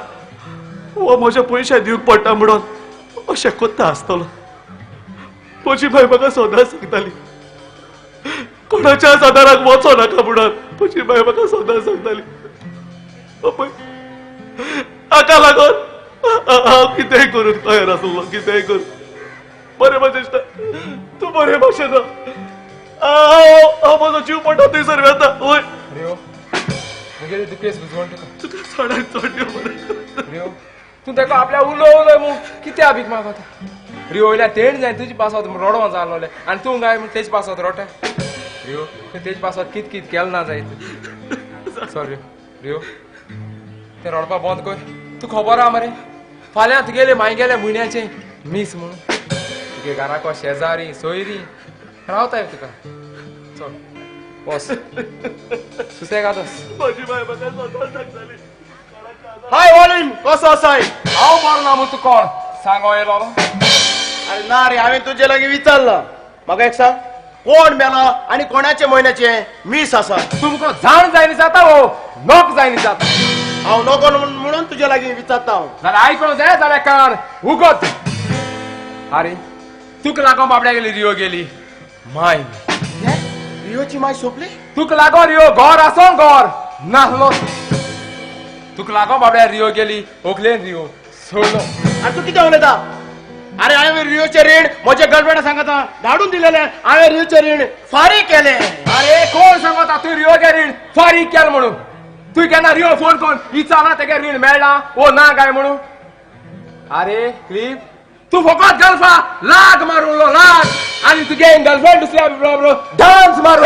हो म्हजे पयशे दिवंक पडटा म्हणून अशें कोत्ता आसतलो म्हजी बाय म्हाका सदांच सांगताली कोणाच्या आदाराक वचो नाका म्हणून म्हजी बाय म्हाका सदांच सांगताली पळय हाका लागून हांव कितेंय करूंक तयार आसलो कितेंय करूं बरें म्हजें इश्टा तूं बरे भाशेन हांव म्हजो जीव पडटा थंयसर वेता वय रियो मुगेली दुखेस बुजवण तुका तुका चडांत चड देव बरें रियो तूं ताका आपल्या उलोवलंय म्हूण कितें आबीक मागता रियो वयल्या तेण जाय तुजी पासत रडों जालोले आनी तूं गाय म्हूण तेज पासत रोटे रियो तूं तेज पासत कित केलें ना जाय सॉरी रियो तें रडपा बंद कर तूं खबर आहा मरे फाल्यां तुगेले माय गेले म्हयन्याचे मीस म्हणून तुगे घराको शेजारी सोयरी रावताय तुका चल बस सुसेगाद म्हजी बाय म्हाका सदांच सांगताली हाय वॉलिन कसो आसाय हांव बरो ना म्हूण तूं कोण सांगो येयलो अरे ना रे हांवें तुजे लागीं विचारला म्हाका एक सांग कोण मेला आनी कोणाचे म्हयन्याचे मीस आसा तुमकां जाण जायनी जाता हो नोक जायनी जाता हांव नको म्हणून तुजे लागीं विचारता हांव जाल्यार आयकूंक जाय जाल्यार कान उगत अरे तुका लागून बाबड्या गेली रियो गेली माय रियोची माय सोंपली तुका लागून रियो घर आसो घर नासलो तुका लागून बाबड्या रियो गेली ओकलेन रियो सोडलो आनी तूं कितें उलयता अरे हांवें रियोचे रीण म्हज्या गर्लफ्रेंडा सांगता धाडून दिलेले हांवें रियोचे रीण फारीक केले अरे कोण सांगता तूं रियोचे रीण फारीक केल म्हणून तूं केन्ना रियो फोन कोण विचारना तेगे रीण मेळ्ळा ओ ना काय म्हणून अरे क्लिप तू फकत गर्लफा लाग मारूलो लाग आनी तुगे गर्लफ्रेंड दुसऱ्या बरोबर डान्स मारू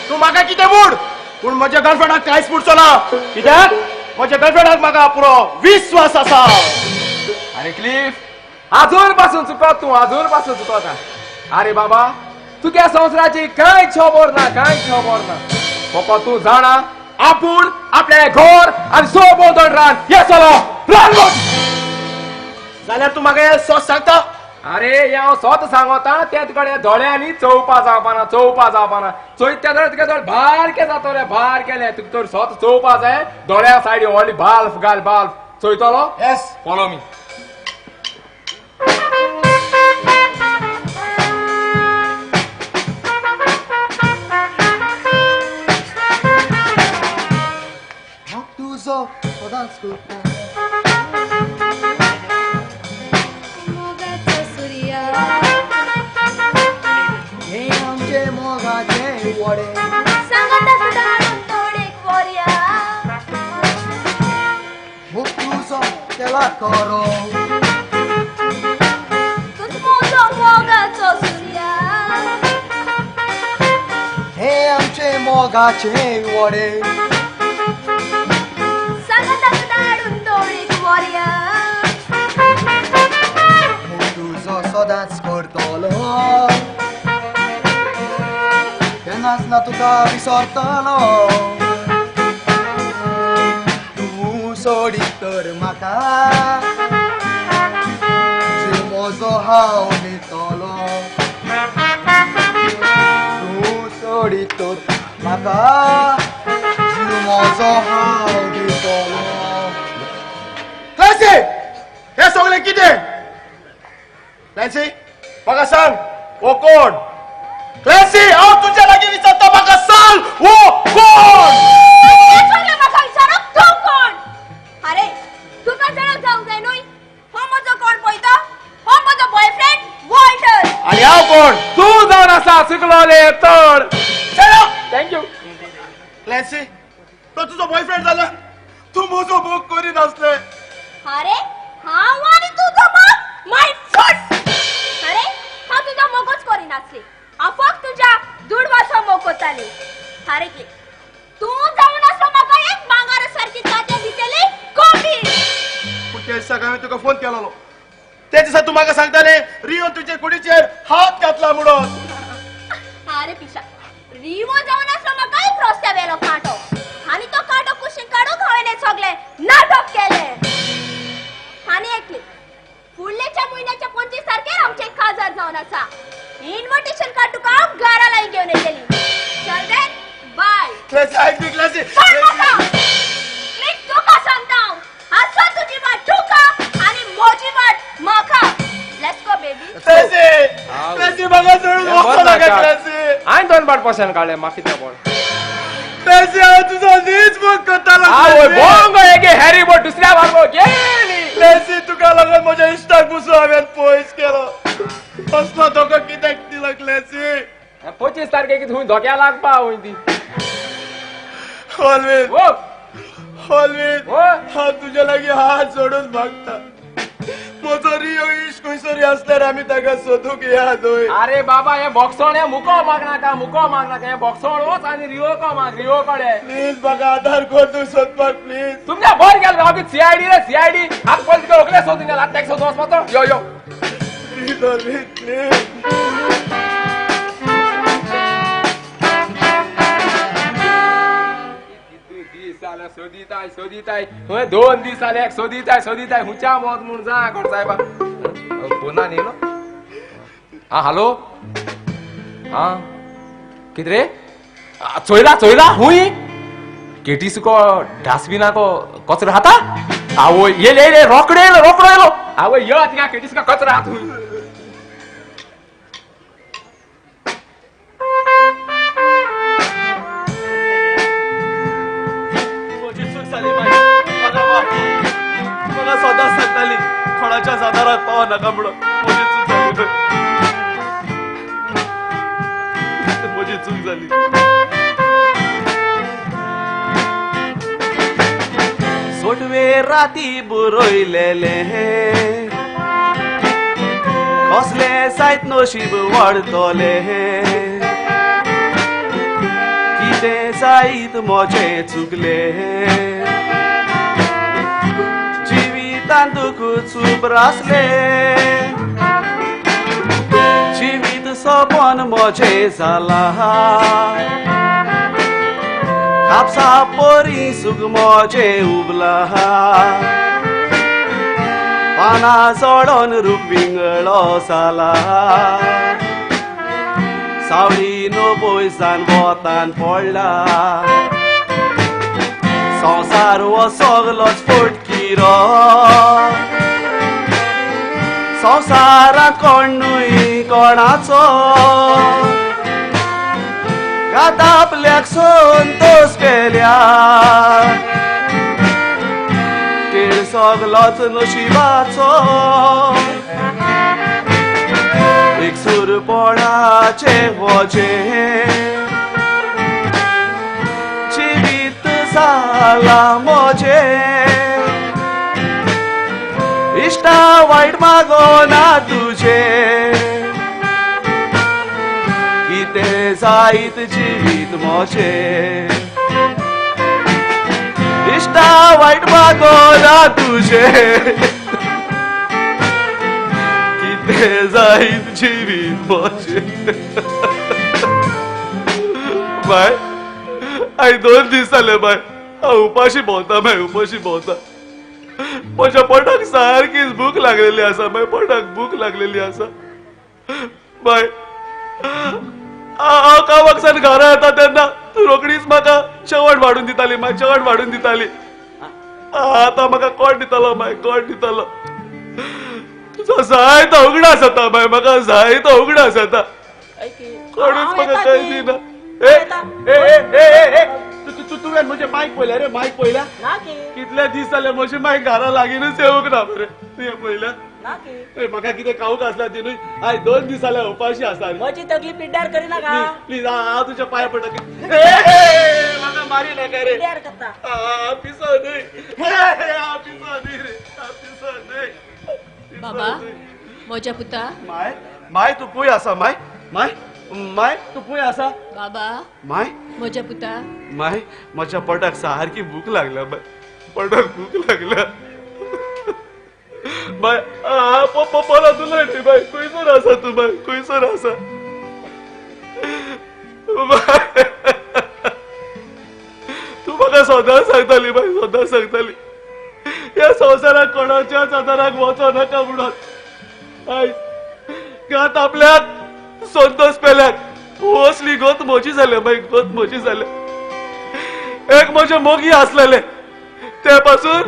तूं म्हाका कितें मूड पूण म्हज्या गर्लफ्रेंडाक कांयच पुडचो ना कित्याक म्हज्या गर्लफ्रेंडाक म्हाका पुरो विश्वास आसा अरे क्लिफ अजून पासून चुकत तू अजून पासून चुकता अरे बाबा तुझ्या संसाराची कांयच खबर ना कांयच खबर ना फकत तू जाणा आपूण आपले घर आनी सोबोदन रान हे चलो जाल्यार तू म्हाका हें सोच सांगता अरे हांव सोत सांगता ते तुकडे दोळ्यांनी चोवपा जावपाना चोयत्या जाल्यार तुगे दोळ बारके जातले बारकेले तुका तर सोत चोवपा जाय दोळ्या सायडीन व्हडली बाल्फ घाल बाल्फ चोयतलो येस फॉलो मी तुझो सदांच करता मोगाचो सूर्या हे आमचे मोगाचे वडे सांगता धाडून तोडेक वरया मग तुझो केला करो तूच म्हजो मोगाचो सूर्या हे आमचे मोगाचे वडे सांगता धाडून तोडेक वरया मग तुझो सदांच करतलो केन्नाच ना तुका विसरतलो तूं सोडीत तर म्हाका जीव म्हजो हांव दितलो तूं सोडीत तर म्हाका जीव म्हजो हांव दितलो क्लॅन्सी हे सगळें कितें क्लॅन्सी म्हाका सांग हो कोण क्लॅन्सी हांव तुज्या लागीं विचारता म्हाका सांग हो कोण म्हाका विचारप तूं कोण अरे तुका जाणाक जावंक जाय न्हय हो म्हजो कोण पळयता हो म्हजो बॉयफ्रेंड वॉल्टर आनी हांव कोण तू जावन आसा चुकलोले तोड थँक्यू क्लॅन्सी तो तुझो बॉयफ्रेंड झाला तू म्हजो मोग करी नासले अरे हांव आनी तुजो मोग माय फूट अरे हांव तुजो मोगच करिनासले हांव फक्त तुज्या दुडवाचो मोग करताले अरे की तू जावन असो म्हाका एक भांगारा सारकी तात्या दितेली कोबी पूण त्या दिसाक हांवें तुका फोन केलोलो त्या दिसा तू म्हाका सांगताले रियो तुजे कुडीचेर हात घातला म्हणून अरे पिशा रिवो जावन असो म्हाका एक रस्त्या वेलो कांटो आनी तो कांटो कुशीन काडून हांवें सगळे नाटक केले आनी एकली फुडल्याच्या म्हयन्याच्या 25 तारखेर आमचे काजार जावन आसा इन्व्हिटेशन कार्ड तुका हांव घरा लायन घेवन येतली चल देन बाय क्लॅन्सी ऐक मी क्लॅन्सी मी तुका सांगता आसा तुजी वाट तुका आनी म्हजी वाट म्हाका लेट्स गो बेबी क्लॅन्सी म्हाका सोडून वचो नाका क्लॅन्सी हांवें 2 पाट पसंत काडले म्हाका कितें बोल क्लॅन्सी हांव तुजो नीच मोग करतालो आवय बोंग एके हॅरी बोट दुसऱ्या बारबो गेली क्लॅन्सी तुका लागून म्हज्या इश्टाक बसून हांवें पयस केलो असलो धोको कित्याक दिलो क्लॅन्सी 25 तारखेक थंय धोक्या लागपा वय ती ऑलवेज ओ ऑलवेज ओ हांव तुजे लागीं हात जोडून मागता म्हजो रियो इश्ट खंयसरी आसल्यार आमी ताका सोदूंक या थंय अरे बाबा हे बॉक्सोण हे मुको माग नाका हे बॉक्सोण वच आनी रियो को माग रियो कडे प्लीज म्हाका आधार कर तूं सोदपाक प्लीज तुमच्या बर गेल राव सीआयडी रे सीआयडी हात पळत तुका ओकले सोदून गेला टॅक्स सोदून वचपाचो यो यो प्लीज ऑलवेज प्लीज सोदिताय 2 दीस जाले सोदिताय हुंच्या मोत म्हूण जा कोण साहेबा फोना न्हिलो हा हॅलो हा कितें रे चोयला हुंय केटीसको डास्टबिनाको कचरो हाता आवय येले रोकडो येलो आवय यो तिका केटीसको कचरो हात हुंय मला सदांच सांगताली कोणाच्या जादारात पावा नाका म्हणून म्हजी चूक झाली सोटवे राती बुरोयलेले कसले सायत नशीब वाडतले कितें जायत मोजे चुकले जिवितान दुख चूप आसले जिवीत सोपन मोजे जाला कापसा पोरी सुख मोजे उबला पाना सोडून रूप विंगळो जाला सावळी नो पयसान वतान पडला संसार हो सगलोच फोटकिरो संसारांत कोण न्हय कोणाचो गात आपल्याक संतोष केल्या खेळ सगलोच नशिबाचो एक सुरपणाचे वजे जिवीत जाला मोजे इष्टा वाईट मागोना तुझे कितें जायत जिवीत मोजे इष्टा वाईट मागोना तुझे कितें जायत जिवीत मोजे बाय आई 2 दीस जाले बाय हांव उपाशी भोंवता म्हज्या पोटाक सारकीच भूक लागलेली आसा बाय पोटाक भूक लागलेली आसा बाय हांव कामाकसान घरा येता तेन्ना तूं रोकडीच म्हाका जेवण वाडून दिताली आतां म्हाका कोण दितालो तुजो जायतो उगडास जाता बाय म्हाका जायतो उगडास जाता कोणूच म्हाका कांय दिना तुवें म्हणजे मायक पळयल्या रे मायक पळयल्या कितले दीस जाले म्हजे मायक घरा लागीनच येवंक ना मरे तुवें पळयल्या म्हाका कितें खावंक आसला ती न्हय आयज 2 दीस जाल्या उपाशी आसा म्हजी तकली पिड्ड्यार करिनाका प्लीज हांव तुज्या पांया पडटा म्हाका मारी नाका रे पिड्ड्यार करता पिसो न्हय पिसो न्हय रे पिसो न्हय बाबा म्हज्या पुता माय माय तू पळय आसा माय माय माय तू पळय आसा बाबा माय म्हज्या पुता माय म्हज्या पोटाक सारकी भूक लागल्या माय पोटाक भूक लागल्या माय पप्पाला तुला न्ही माय खंयसर आसा तू माय खंयसर आसा माय तू म्हाका सदांच सांगताली माय सदांच सांगताली ह्या संवसाराक कोणाच्याच आदाराक वचो नाका म्हणून आयज गात आपल्याक संतोष पेल्याक असली गोत म्हजी जाल्या माय गोत म्हजी जाल्या एक म्हजे मोगी आसलेले ते पासून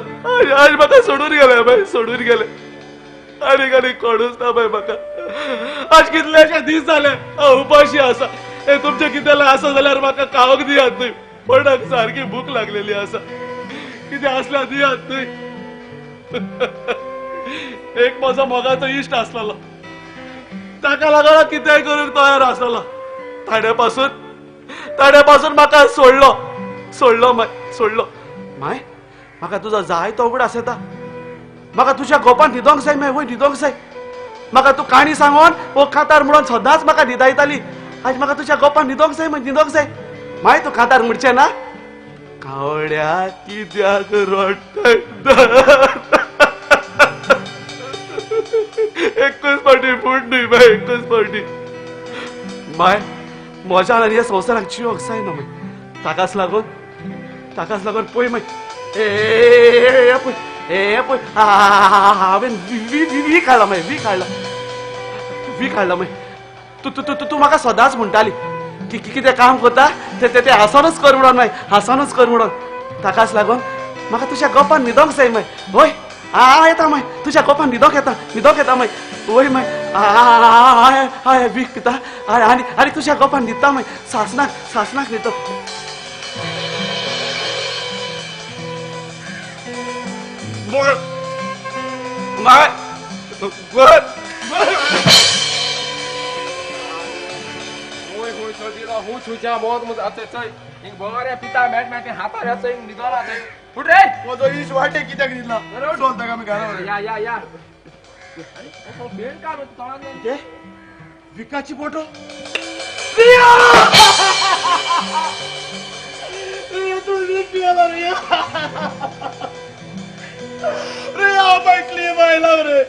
आज म्हाका सोडून गेले बाय सोडून गेले आनी कोणूच ना बाय म्हाका आज कितलेशे दीस जाले हांव उपाशी आसा हे तुमचे कितें आसा जाल्यार म्हाका खावंक दियात न्हय पोटाक सारकी भूक लागलेली आसा कितें आसल्यार दियात न्हय एक म्हजो मोगाचो इश्ट आसलेलो ताका लागून कितेंय करूंक तयार आसलेलो ताणे पासून म्हाका सोडलो माय म्हाका तुजो जाय तो उगड आसता म्हाका तुज्या गोपान न्हिदोंक जाय माय वय न्हिदोंक जाय म्हाका तूं काणी सांगोन वो कांतार म्हणून सदांच म्हाका न्हिदायताली आज म्हाका तुज्या गोपान न्हिदोंक जाय माय तूं कांतार म्हणचें ना कावड्या कित्याक रडटा एकूच फावटी फूट न्हय माय एकूच फावटी माय म्हज्या ह्या संवसाराक जियोंक जायना माय ताकाच लागून पळय माय पळय हांवें वीक हाडला माय वीक हाडला माय तूं म्हाका सदांच म्हणटाली की कितें काम करता ते हांसोनच कर म्हणून माय हांसोनच कर म्हणून ताकाच लागून म्हाका तुज्या गोपान न्हिदोंक जाय माय वय येता माय तुज्या गोपान न्हिदोंक येता माय वय माय हाय वीक पिता आनी तुज्या गोपान न्हिदता माय सासनाक न्हिदता माय હું છું જ્યાં મોત મુજ આતે ચઈ ઇંગ બગારે પિતા મેટ મેટ હાતા રે ચઈ નિદોરા તે ફૂટ રે म्हजो इश्ट वाटे कित्याक दिला सोलता आमी घरा या ओ बेड का तोळा के विकाची फोटो तू वीक केला रे बायकली बायला रे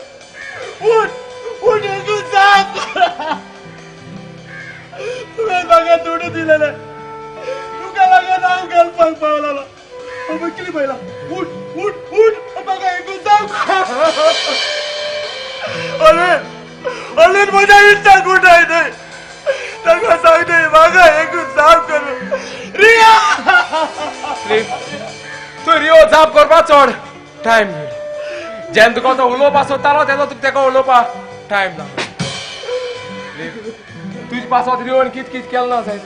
उठ एकूच सांग तुवें म्हाका दुडू दिलेले तुका लागून हांव घालपाक पावलेलो बायकली बायला उठ म्हाका एकूच सांग अरे म्हज्या इश्टाक उठाय न्हय ताका सांग न्हय म्हाका एकूच सांग करू रिया तू रिओ जाप करपा चड टायम जेन्ना तुका तो उलोवपा सोदतालो तेन्ना तुका तेका उलोवपा टायम ना तुज पासत रिओन कित केलें ना जाय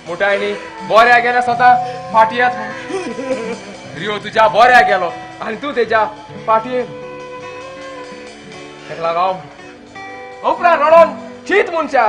मोठ्यानी बऱ्या गेल्या स्वता फाटयात रिओ तुज्या बऱ्या गेलो आनी तूं तेज्या फाटयेन तेका लागून उपरांत रडोन चीत मनशा